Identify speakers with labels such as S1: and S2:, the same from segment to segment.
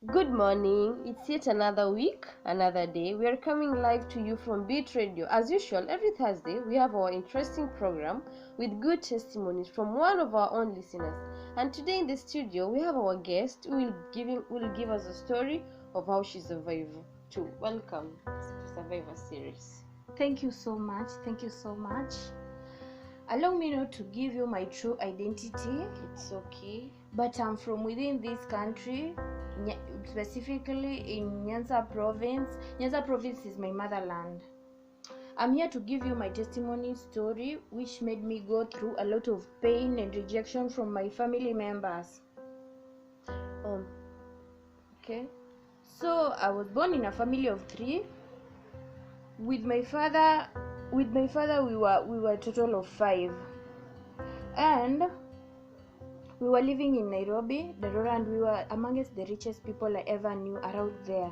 S1: Good morning. It's yet another week, another day. We are coming live to you from Beat Radio. As usual, every Thursday we have our interesting program with good testimonies from one of our own listeners. And today in the studio we have our guest who will give us a story of how she survived. Welcome to Survivor series.
S2: Thank you so much. Thank you so much. Allow me not to give you my true identity.
S1: It's okay.
S2: But I'm from within this country, specifically in Nyanza province. Nyanza province is my motherland. I'm here to give you my testimony story, which made me go through a lot of pain and rejection from my family members.
S1: Okay.
S2: So I was born in a family of 3. With my father, we were a total of 5, and we were living in Nairobi, Darora, and we were amongst the richest people I ever knew around there.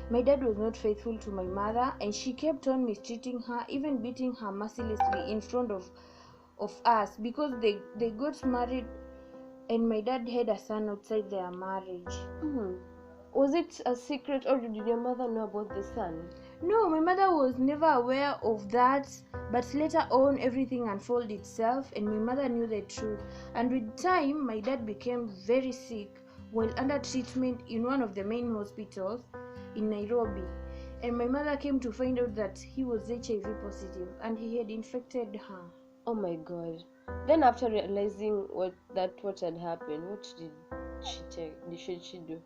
S2: My dad was not faithful to my mother, and she kept on mistreating her, even beating her mercilessly in front of us, because they got married, and my dad had a son outside their marriage.
S1: Was it a secret, or did your mother know about the son?
S2: No, my mother was never aware of that, but later on everything unfolded itself and my mother knew the truth. And with time, my dad became very sick while under treatment in one of the main hospitals in Nairobi. And my mother came to find out that he was HIV positive and he had infected her.
S1: Oh my God. Then after realizing what had happened, what did she do?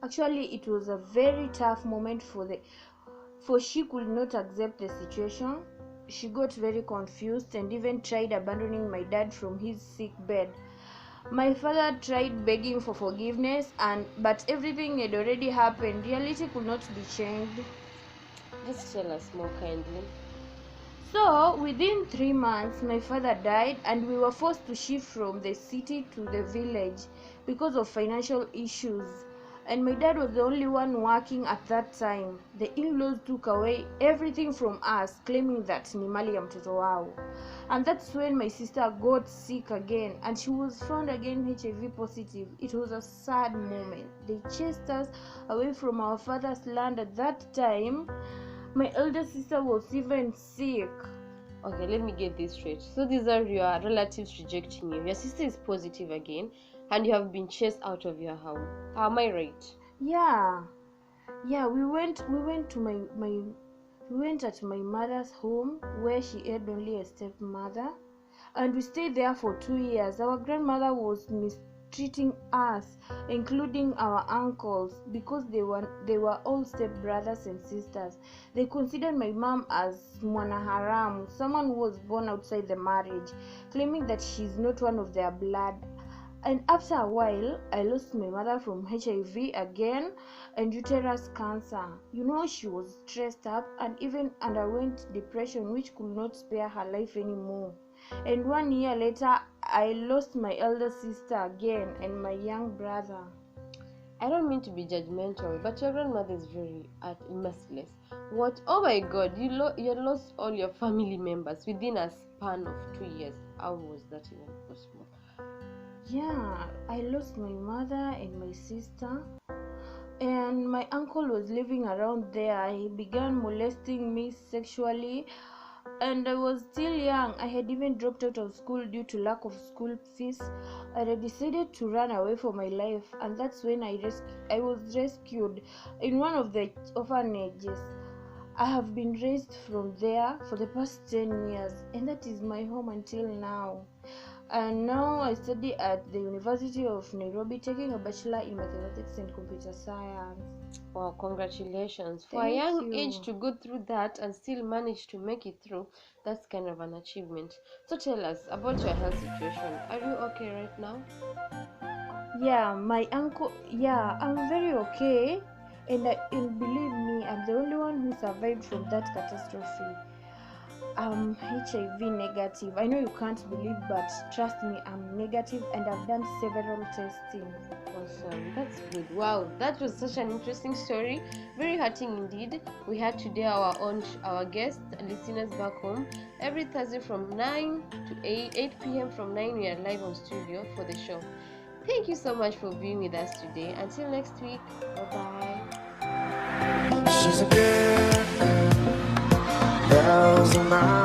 S2: Actually, it was a very tough moment for she could not accept the situation. She got very confused and even tried abandoning my dad from his sick bed. My father tried begging for forgiveness, but everything had already happened. Reality could not be changed.
S1: Just tell us more kindly.
S2: So, within 3 months, my father died and we were forced to shift from the city to the village because of financial issues. And my dad was the only one working at that time. The in-laws took away everything from us, claiming that ni mali ya mtoto wao. And that's when my sister got sick again and she was found again HIV positive. It was a sad moment. They chased us away from our father's land at that time. My elder sister was even sick.
S1: Okay, let me get this straight. So these are your relatives rejecting you. Your sister is positive again and you have been chased out of your home. Am I right?
S2: Yeah, we went at my mother's home where she had only a stepmother, and we stayed there for 2 years. Our grandmother was mistreating us, including our uncles, because they were all stepbrothers and sisters. They considered my mom as mwana haram, someone who was born outside the marriage, claiming that she's not one of their blood. And after a while, I lost my mother from HIV again and uterus cancer. She was stressed up and even underwent depression, which could not spare her life anymore. And 1 year later, I lost my elder sister again and my young brother.
S1: I don't mean to be judgmental, but your grandmother is very merciless. What? Oh my God, you lost all your family members within a span of 2 years. How was that even possible?
S2: Yeah, I lost my mother and my sister, and my uncle was living around there. He began molesting me sexually, and I was still young. I had even dropped out of school due to lack of school fees. I had decided to run away for my life, and that's when I was rescued in one of the orphanages. I have been raised from there for the past 10 years, and that is my home until now. And now I study at the University of Nairobi, taking a bachelor in mathematics and computer science.
S1: Wow, congratulations. For
S2: Thank
S1: a young
S2: you.
S1: age to go through that and still manage to make it through, that's kind of an achievement. So tell us about your health situation. Are you okay right now?
S2: Yeah, I'm very okay. And believe me, I'm the only one who survived from that catastrophe. I'm HIV negative. I know you can't believe, but trust me, I'm negative and I've done several testing.
S1: Awesome, that's good. Wow, that was such an interesting story. Very hurting indeed. We had today our guests, listeners back home. Every Thursday from 9 to 8 p.m. From 9 we are live on studio for the show. Thank you so much for being with us today. Until next week, bye-bye.
S3: She's a girl, bells on my